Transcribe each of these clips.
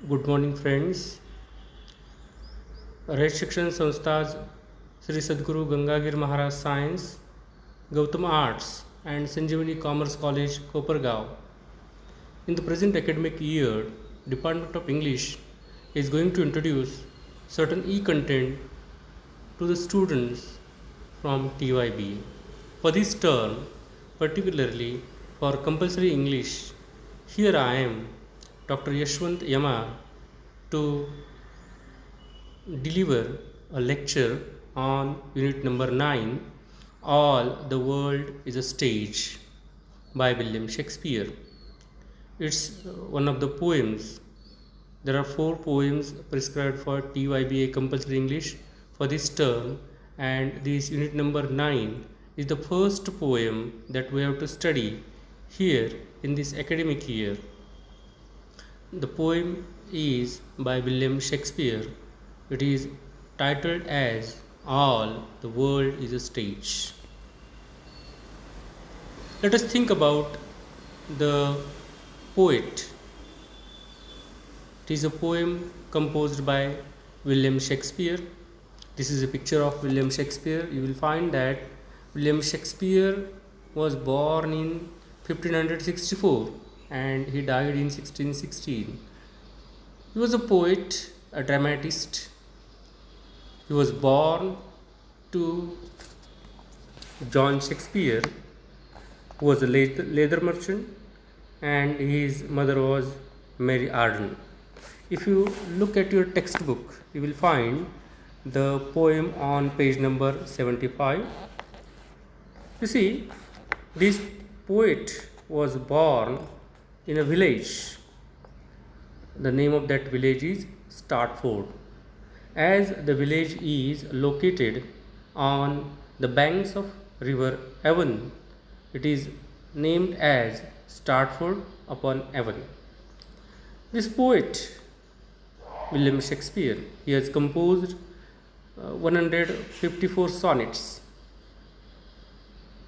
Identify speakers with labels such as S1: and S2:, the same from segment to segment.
S1: Good morning, friends. Red Shikshan Sanstha's Sri Sadguru Gangagir Maharaj Science, Gautama Arts, and Sanjeevani Commerce College, Kopargaon. In the present academic year, Department of English is going to introduce certain e-content to the students from TYB. For this term, particularly for compulsory English, here I am, Dr. Yashwant Yama, to deliver a lecture on unit number 9, All the World is a Stage, by William Shakespeare. It's one of the poems. There are 4 poems prescribed for TYBA compulsory English for this term, and this unit number 9 is the first poem that we have to study here in this academic year. The poem is by William Shakespeare. It is titled as All the World is a Stage. Let us think about the poet. It is a poem composed by William Shakespeare. This is a picture of William Shakespeare. You will find that William Shakespeare was born in 1564 and he died in 1616. He was a poet, a dramatist. He was born to John Shakespeare, who was a leather merchant, and his mother was Mary Arden. If you look at your textbook, you will find the poem on page number 75. You see, this poet was born in a village. The name of that village is Startford. As the village is located on the banks of river Avon, it is named as Startford upon Avon. This poet, William Shakespeare, he has composed 154 sonnets,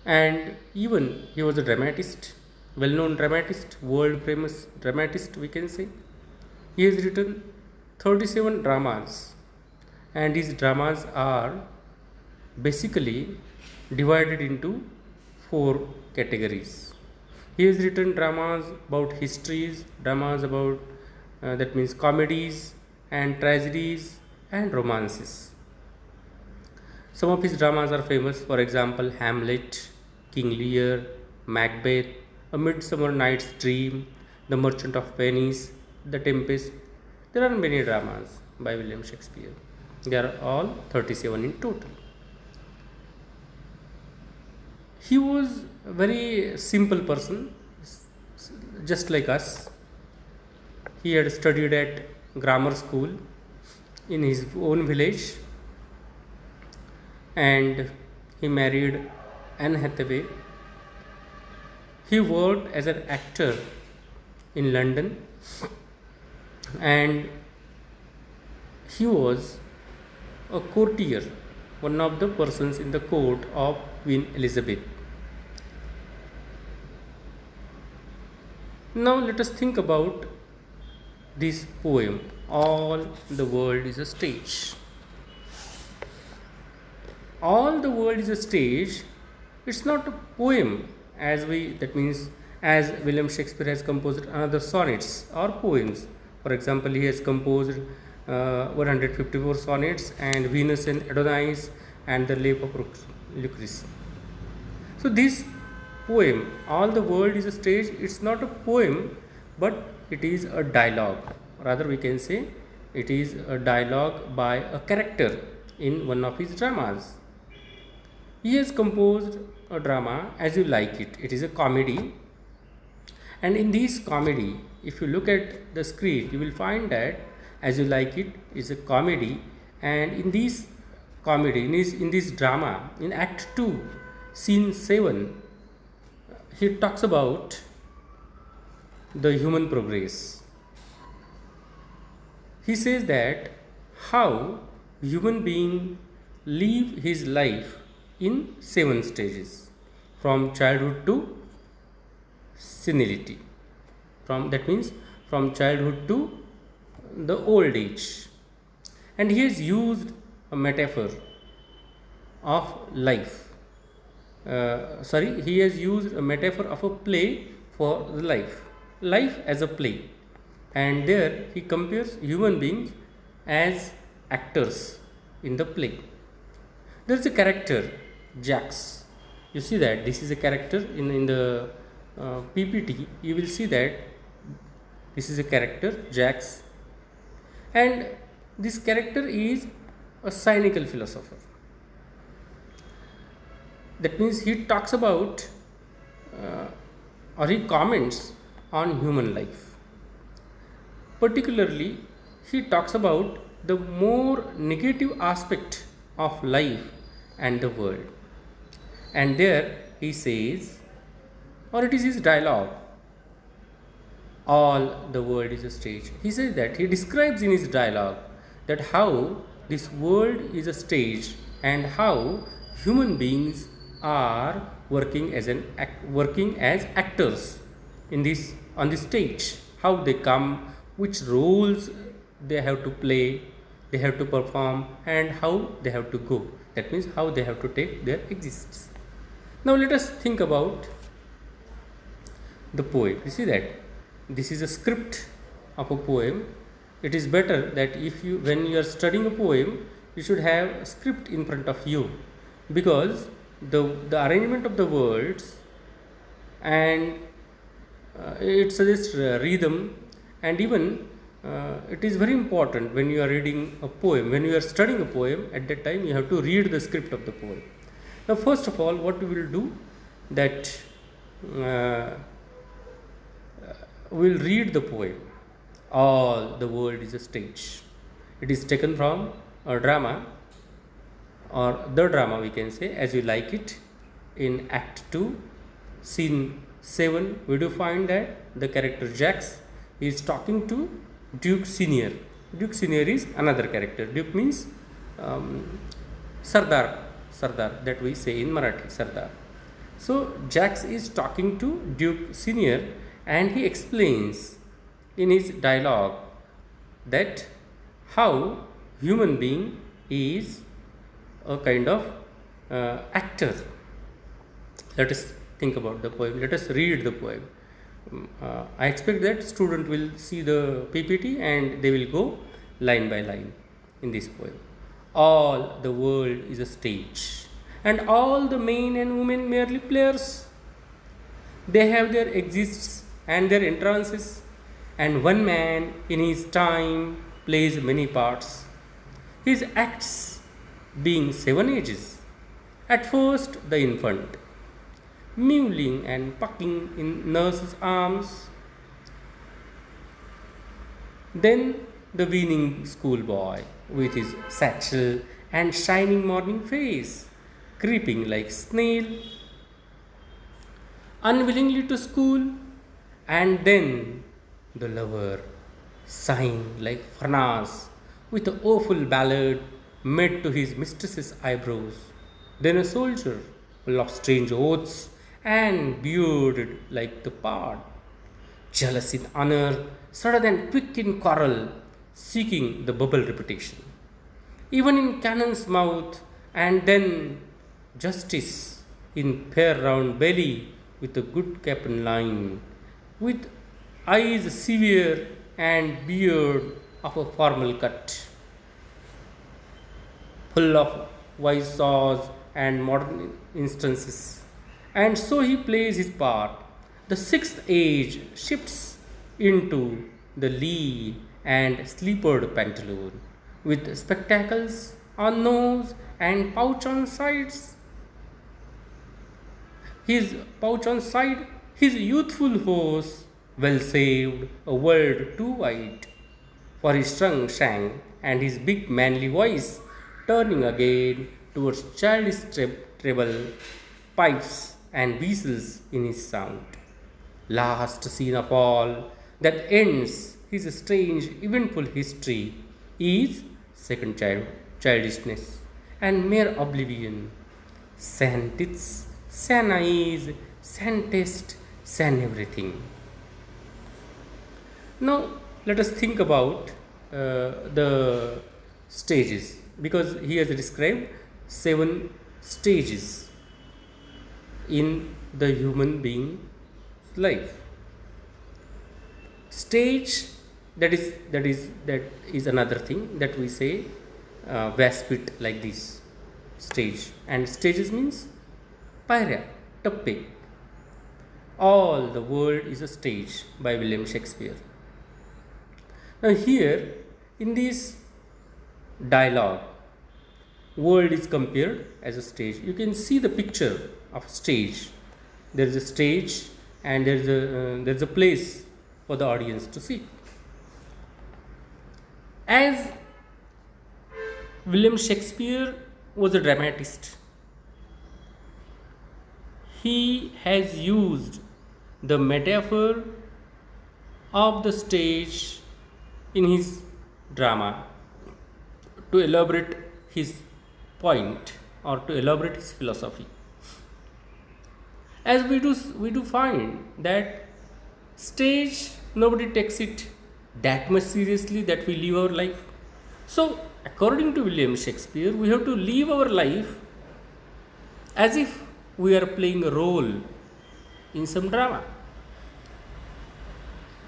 S1: and even he was a dramatist, well-known dramatist, world-famous dramatist, we can say. He has written 37 dramas, and his dramas are basically divided into 4 categories. He has written dramas about histories, dramas about that means comedies and tragedies and romances. Some of his dramas are famous, for example, Hamlet, King Lear, Macbeth, A Midsummer Night's Dream, The Merchant of Venice, The Tempest. There are many dramas by William Shakespeare. They are all 37 in total. He was a very simple person, just like us. He had studied at grammar school in his own village, and he married Anne Hathaway. He worked as an actor in London, and he was a courtier, one of the persons in the court of Queen Elizabeth. Now let us think about this poem, All the World is a Stage. All the World is a Stage, it's not a poem that means as William Shakespeare has composed another sonnets or poems. For example, he has composed 154 sonnets and Venus and Adonis and the Lake of Lucrece. So this poem, All the World is a Stage, it's not a poem, but it is a dialogue. Rather, we can say it is a dialogue by a character in one of his dramas. He has composed a drama, As You Like It. It is a comedy, and in this comedy, if you look at the screen, you will find that As You Like It is a comedy, and in this comedy, in this drama, in Act 2, Scene 7, he talks about the human progress. He says that how human being live his life in 7 stages, from childhood to senility. That means from childhood to the old age, and he has used a metaphor of life. He has used a metaphor of a play for the life as a play, and there he compares human beings as actors in the play. There is a character, Jax. You see that this is a character in the PPT. You will see that this is a character, Jax, and this character is a cynical philosopher. That means he talks about or he comments on human life. Particularly, he talks about the more negative aspect of life and the world. And there he says, or it is his dialogue, all the world is a stage. He says that he describes in his dialogue that how this world is a stage and how human beings are working as actors in this on the stage. How they come, which roles they have to play, they have to perform, and how they have to go. That means how they have to take their existence. Now let us think about the poem. You see that this is a script of a poem. It is better that when you are studying a poem, you should have a script in front of you, because the arrangement of the words and it suggests rhythm, and even it is very important when you are reading a poem, when you are studying a poem. At that time you have to read the script of the poem. Now first of all, what we will do, that we will read the poem, all the world is a stage. It is taken from a drama, or the drama we can say, as you like it. In Act 2, Scene 7, we do find that the character Jax is talking to Duke Senior. Duke Senior is another character. Duke means Sardar, that we say in Marathi, Sardar. So Jax is talking to Duke Senior, and he explains in his dialogue that how human being is a kind of actor. Let us think about the poem. Let us read the poem. I expect that student will see the PPT and they will go line by line in this poem. All the world is a stage, and all the men and women merely players. They have their exists and their entrances, and one man in his time plays many parts. His acts being 7 ages. At first, the infant, mewling and pucking in nurse's arms. Then the weaning schoolboy with his satchel and shining morning face, creeping like snail, unwillingly to school. And then the lover, sighing like Farnas, with an awful ballad made to his mistress's eyebrows. Then a soldier, full of strange oaths and bearded like the pard, jealous in honor, sudden and quick in quarrel, seeking the bubble reputation, even in cannon's mouth. And then justice in fair round belly, with a good cap'n line, with eyes severe and beard of a formal cut, full of wise saws and modern instances. And so he plays his part. The 6th age shifts into the lead and slippered pantaloon, with spectacles on nose and pouch on sides. His pouch on side, his youthful horse, well saved, a world too wide for his strung shank, and his big manly voice turning again towards childish treble pipes and whistles in his sound. Last scene of all, that ends his strange, eventful history, is second childishness and mere oblivion. San tits, san eyes, san taste, san everything. Now let us think about the stages, because he has described 7 stages in the human being life. Stage, that is another thing that we say Vaspit, like this stage. And stages means Pyria, Tappe. All the world is a stage by William Shakespeare. Now here in this dialogue, world is compared as a stage. You can see the picture of a stage. There is a stage and there is a place for the audience to see. As William Shakespeare was a dramatist, he has used the metaphor of the stage in his drama to elaborate his point or to elaborate his philosophy. As we do find that stage, nobody takes it that much seriously that we live our life. So according to William Shakespeare, we have to live our life as if we are playing a role in some drama,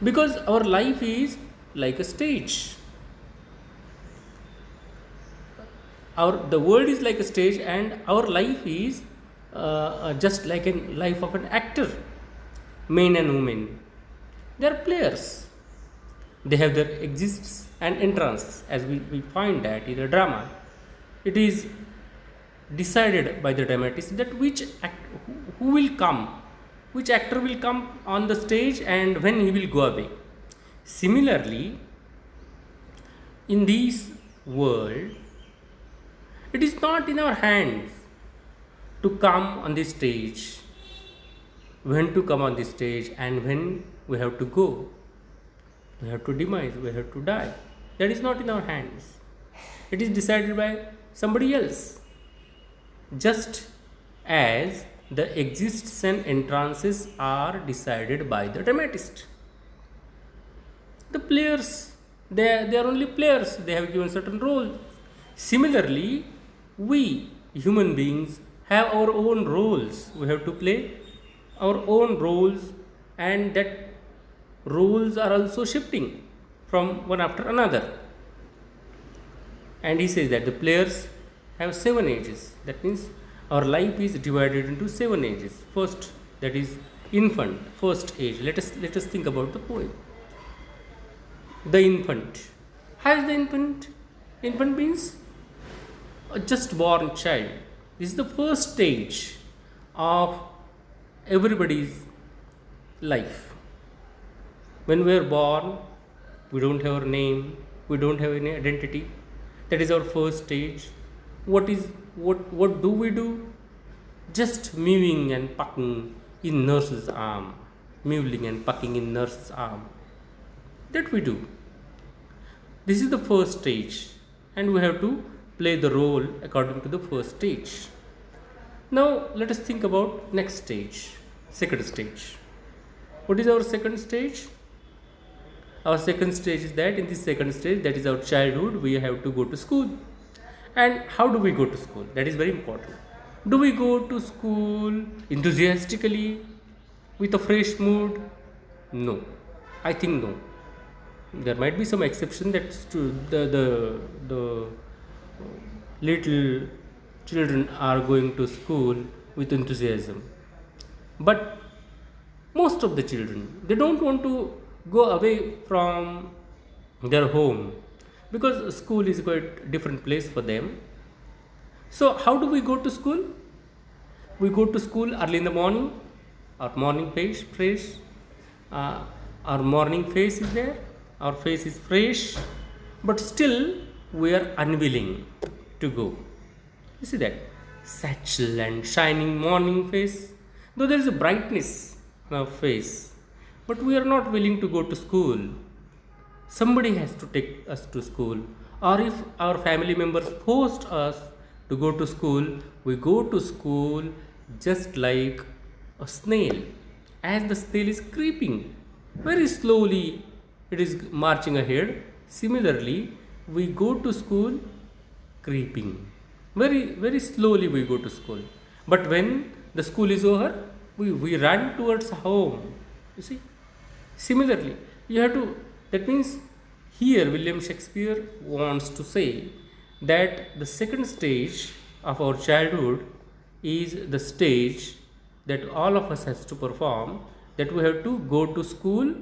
S1: because our life is like a stage. The world is like a stage, and our life is just like a life of an actor. Men and women, they are players. They have their exists and entrances, as we find that in a drama. It is decided by the dramatist that who will come, which actor will come on the stage and when he will go away. Similarly, in this world, it is not in our hands to come on the stage, when to come on the stage and when we have to go. We have to demise, we have to die. That is not in our hands. It is decided by somebody else. Just as the exists and entrances are decided by the dramatist. The players, they are only players, they have given certain roles. Similarly, we human beings have our own roles. We have to play our own roles, and that roles are also shifting from one after another. And he says that the players have 7 ages. That means our life is divided into 7 ages. First, that is infant, first age. Let us think about the poem. The infant. How is the infant? Infant means a just born child. This is the first stage of everybody's life. When we are born, we don't have our name, we don't have any identity. That is our first stage. What do we do? Just mewing and pucking in nurse's arm. Mewling and pucking in nurse's arm. That we do. This is the first stage, and we have to play the role according to the first stage. Now let us think about next stage, second stage. What is our second stage? Our second stage is that in this second stage, that is our childhood, we have to go to school. And how do we go to school? That is very important. Do we go to school enthusiastically with a fresh mood? No, I think no. There might be some exception that the little children are going to school with enthusiasm, but most of the children, they don't want to go away from their home, because school is quite different place for them. So how do we go to school? We go to school early in the morning. Our morning face fresh, our morning face is there, our face is fresh, but still we are unwilling to go. You see that satchel and shining morning face, though there is a brightness on our face, but we are not willing to go to school. Somebody has to take us to school, or if our family members forced us to go to school, we go to school just like a snail. As the snail is creeping very slowly, it is marching ahead. Similarly, we go to school creeping. Very slowly we go to school. But when the school is over, we run towards home. You see? Similarly, you have to, that means here William Shakespeare wants to say that the second stage of our childhood is the stage that all of us has to perform, that we have to go to school,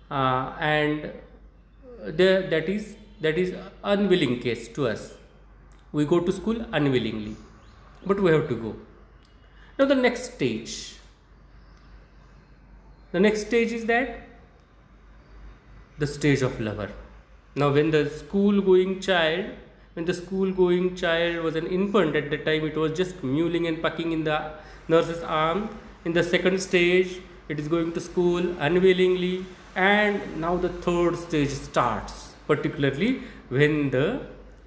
S1: and that is unwilling case to us. We go to school unwillingly, but we have to go. Now the next stage is that the stage of lover. Now when the school going child was an infant, at that time it was just mewling and pucking in the nurse's arm. In the second stage it is going to school unwillingly, and now the third stage starts, particularly when the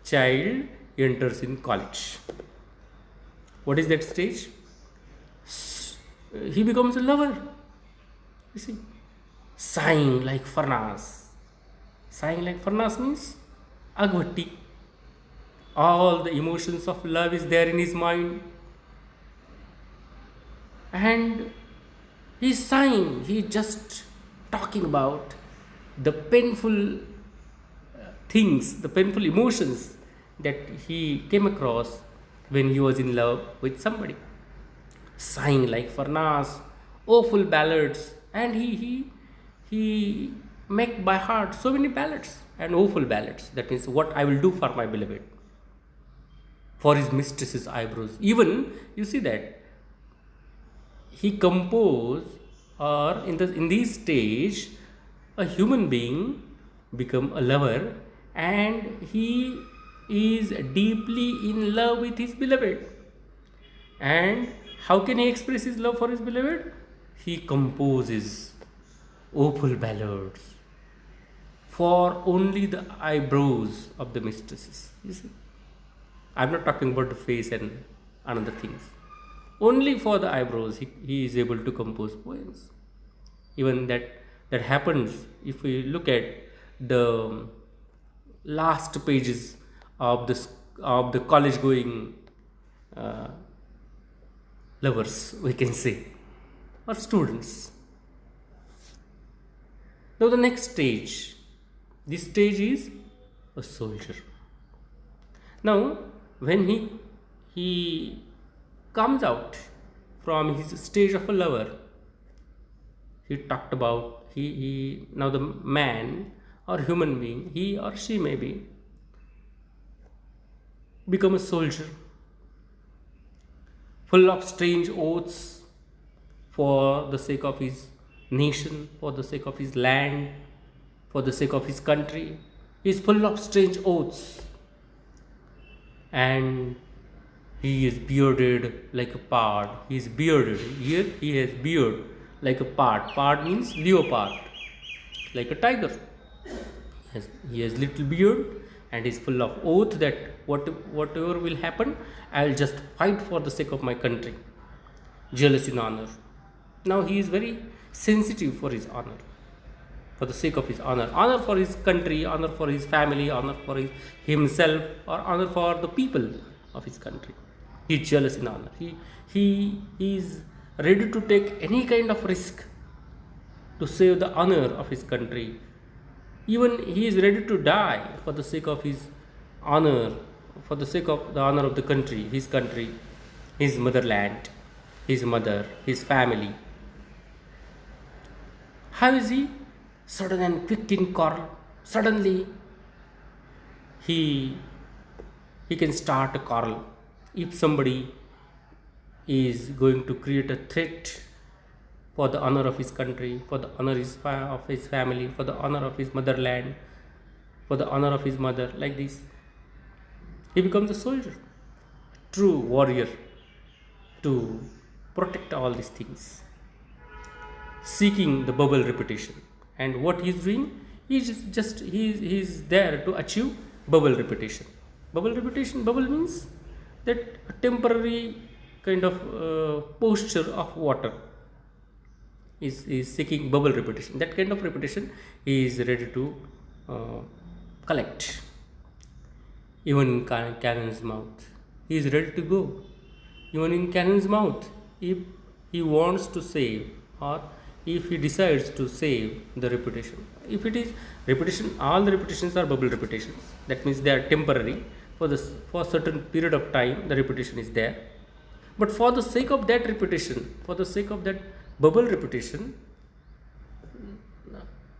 S1: child enters in college. What is that stage? He becomes a lover. You see, sighing like furnace. Sighing like furnace means agvatti. All the emotions of love is there in his mind, and he's sighing. He just talking about the painful things, the painful emotions that he came across when he was in love with somebody. Sighing like furnace, awful ballads, and he make by heart so many ballads and awful ballads. That means what I will do for my beloved, for his mistress's eyebrows. Even you see that he compose, or in this stage a human being become a lover, and he is deeply in love with his beloved. And how can he express his love for his beloved? He composes awful ballads for only the eyebrows of the mistresses. You see, I'm not talking about the face and another things. Only for the eyebrows he is able to compose poems. Even that happens if we look at the last pages of the college going uh, lovers, we can say, or students. Now the next stage, this stage is a soldier. Now when he comes out from his stage of a lover, he talked about, he now the man or human being, he or she may be, become a soldier, full of strange oaths for the sake of his nation, for the sake of his land, for the sake of his country. He is full of strange oaths, and he is bearded like a pard. He is bearded. Here he has beard like a pard. Pard means leopard, like a tiger. He has little beard, and is full of oath that whatever will happen, I will just fight for the sake of my country. Jealous in honor. Now he is very sensitive for his honor, for the sake of his honor for his country, honor for his family, honor for himself, or honor for the people of his country. He is jealous in honor. He is ready to take any kind of risk to save the honor of his country. Even he is ready to die for the sake of his honor, for the sake of the honor of the country, his motherland, his mother, his family. How is he? Sudden and quick in quarrel. Suddenly he can start a quarrel. If somebody is going to create a threat for the honor of his country, for the honor of his family, for the honor of his motherland, for the honor of his mother, like this, he becomes a soldier, true warrior, to protect all these things, seeking the bubble reputation. And what he is doing, he is there to achieve bubble reputation. Bubble means that a temporary kind of posture of water is seeking bubble reputation. That kind of reputation he is ready to uh, collect. Even in Cannon's mouth, he is ready to go. Even in Cannon's mouth, if he wants to save, or if he decides to save the reputation. If it is reputation, all the reputations are bubble reputations. That means they are temporary. For a certain period of time, the reputation is there. But for the sake of that reputation, for the sake of that bubble reputation,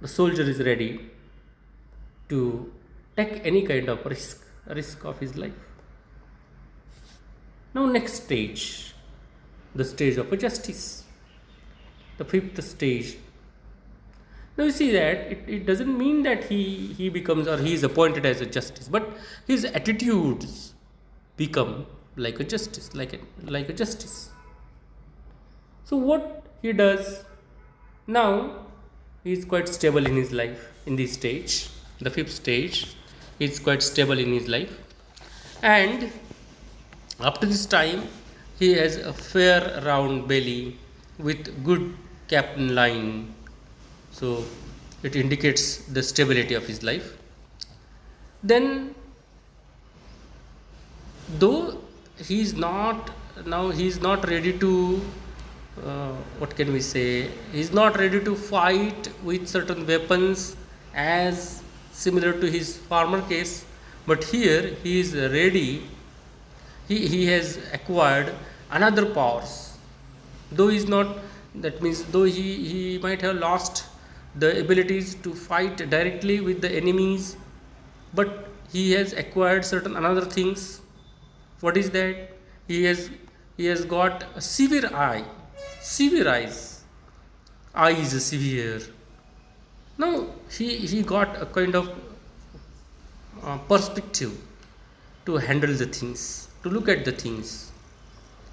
S1: the soldier is ready to take any kind of risk of his life. Now, next stage, the stage of a justice, the fifth stage. Now, you see that it doesn't mean that he becomes or he is appointed as a justice, but his attitudes become like a justice, like a justice. So, what he does now, he is quite stable in his life in this stage, the fifth stage. He is quite stable in his life, and up to this time, he has a fair round belly with good captain line. So it indicates the stability of his life. Then, though he is not now, he is not ready to. What can we say? He is not ready to fight with certain weapons as similar to his former case, but here he is ready. He has acquired another powers, though he is not, that means though he might have lost the abilities to fight directly with the enemies, but he has acquired certain another things. What is that? He has got a severe eyes severe. Now he got a kind of perspective to handle the things, to look at the things.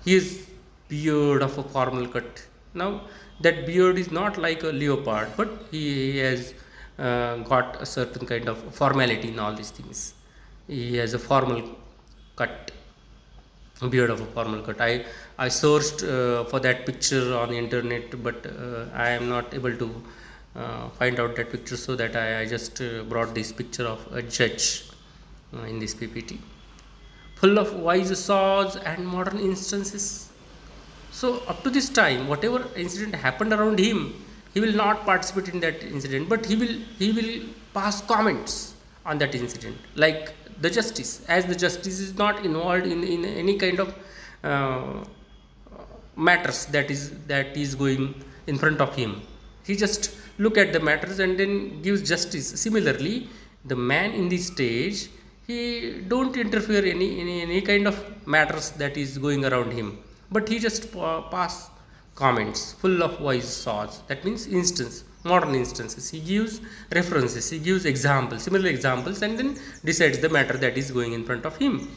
S1: His beard of a formal cut. Now that beard is not like a leopard, but he has got a certain kind of formality in all these things. He has a formal cut, beard of a formal cut. I searched for that picture on the internet, but I am not able to find out that picture, so that I just brought this picture of a judge in this PPT, full of wise saws and modern instances. So up to this time, whatever incident happened around him, he will not participate in that incident, but he will pass comments on that incident, like the justice, as the justice is not involved in any kind of uh, matters that is going in front of him. He just look at the matters and then gives justice. Similarly, the man in this stage, he don't interfere any kind of matters that is going around him, but he just pass comments full of wise saws. That means instance, modern instances. He gives references, he gives examples, similar examples, and then decides the matter that is going in front of him.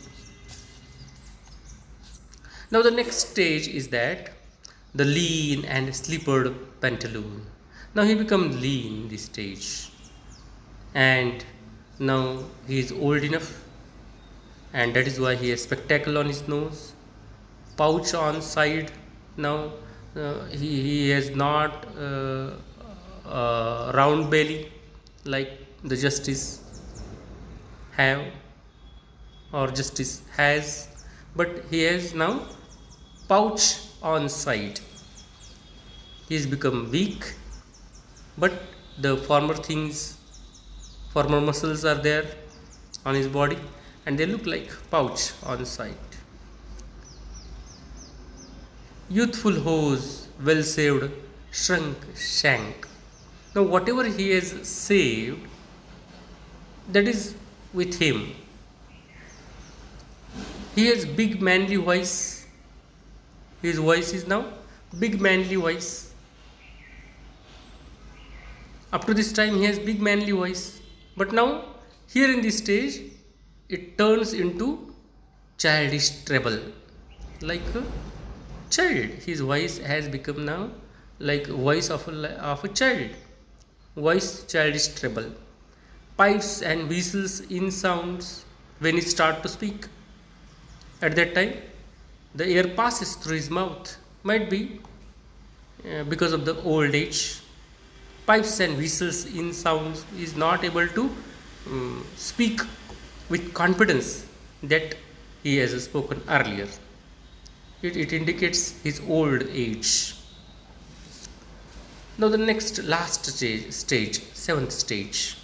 S1: Now the next stage is that the lean and slippered pantaloon. Now he becomes lean in this stage, and now he is old enough, and that is why he has spectacle on his nose, pouch on side. Now he has not round belly like the justice have or justice has, but he has now pouch on side. He has become weak, but the former muscles are there on his body, and they look like pouch on side. Youthful hose, well saved, shrunk shank. Now whatever he has saved, that is with him. He has big manly voice. His voice is now big manly voice. Up to this time he has big manly voice, but now here in this stage it turns into childish treble, like a child. His voice has become now like voice of a child, voice childish treble. Pipes and whistles in sounds when he start to speak. At that time the air passes through his mouth, might be because of the old age. pipes and whistles in sounds is not able to speak with confidence that he has spoken earlier. It indicates his old age. Now the next last stage, seventh stage,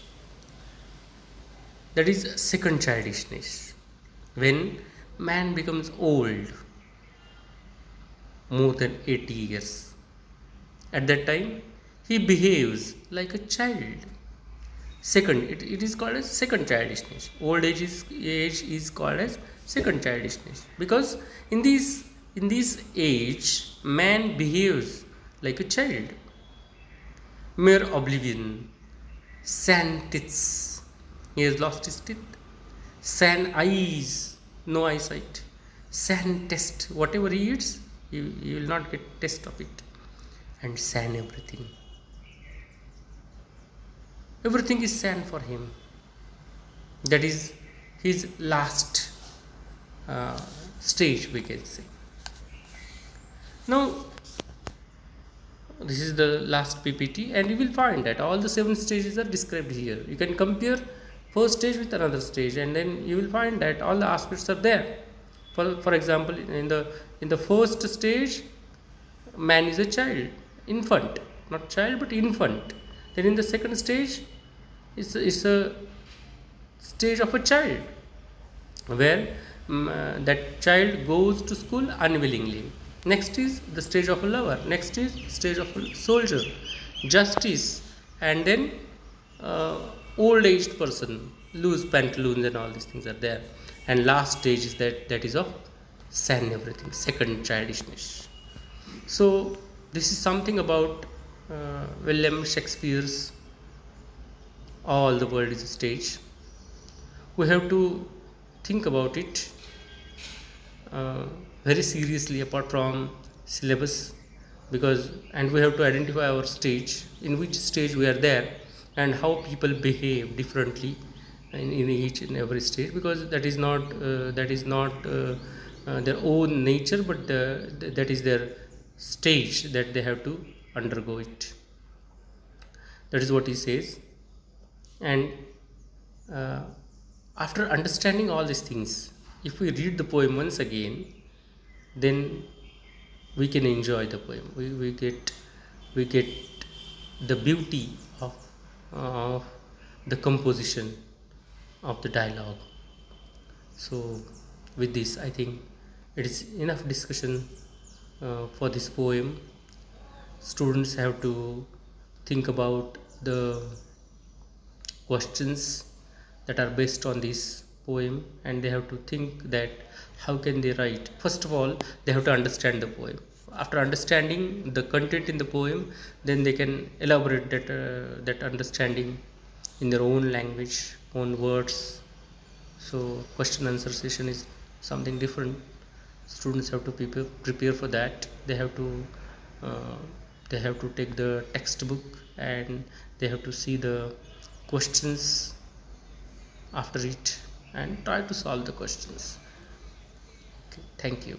S1: that is second childishness. When man becomes old, more than 80 years, at that time he behaves like a child. Second, it is called as second childishness. Old age is called as second childishness, because in this age man behaves like a child. Mere oblivion, sand teeth, he has lost his teeth. Sand eyes, no eyesight. Sand test, whatever he eats, he will not get taste of it. And sand everything. Everything is sand for him. That is his last stage, we can say. Now, this is the last PPT, and you will find that all the 7 stages are described here. You can compare first stage with another stage, and then you will find that all the aspects are there. For example, in the first stage, man is a child, infant, not child but infant. Then in the second stage, it's a stage of a child, where that child goes to school unwillingly. Next is the stage of a lover. Next is stage of a soldier, justice, and then uh, old aged person, loose pantaloons and all these things are there. And last stage is that is of sand everything, second childishness. So this is something about William Shakespeare's All the World is a Stage. We have to think about it uh, very seriously, apart from syllabus, and we have to identify our stage, in which stage we are there, and how people behave differently in each and every stage, because that is not their own nature, but that is their stage that they have to undergo it. That is what he says. And uh, after understanding all these things, if we read the poem once again, then we can enjoy the poem. We get the beauty of the composition of the dialogue. So with this, I think it is enough discussion for this poem. Students have to think about the questions that are based on this poem, and they have to think that how can they write. First of all, they have to understand the poem. After understanding the content in the poem, then they can elaborate that understanding in their own language, own words. So question answer session is something different. Students have to prepare for that. Uh, they have to take the textbook, and they have to see the questions after it and try to solve the questions. Okay, thank you.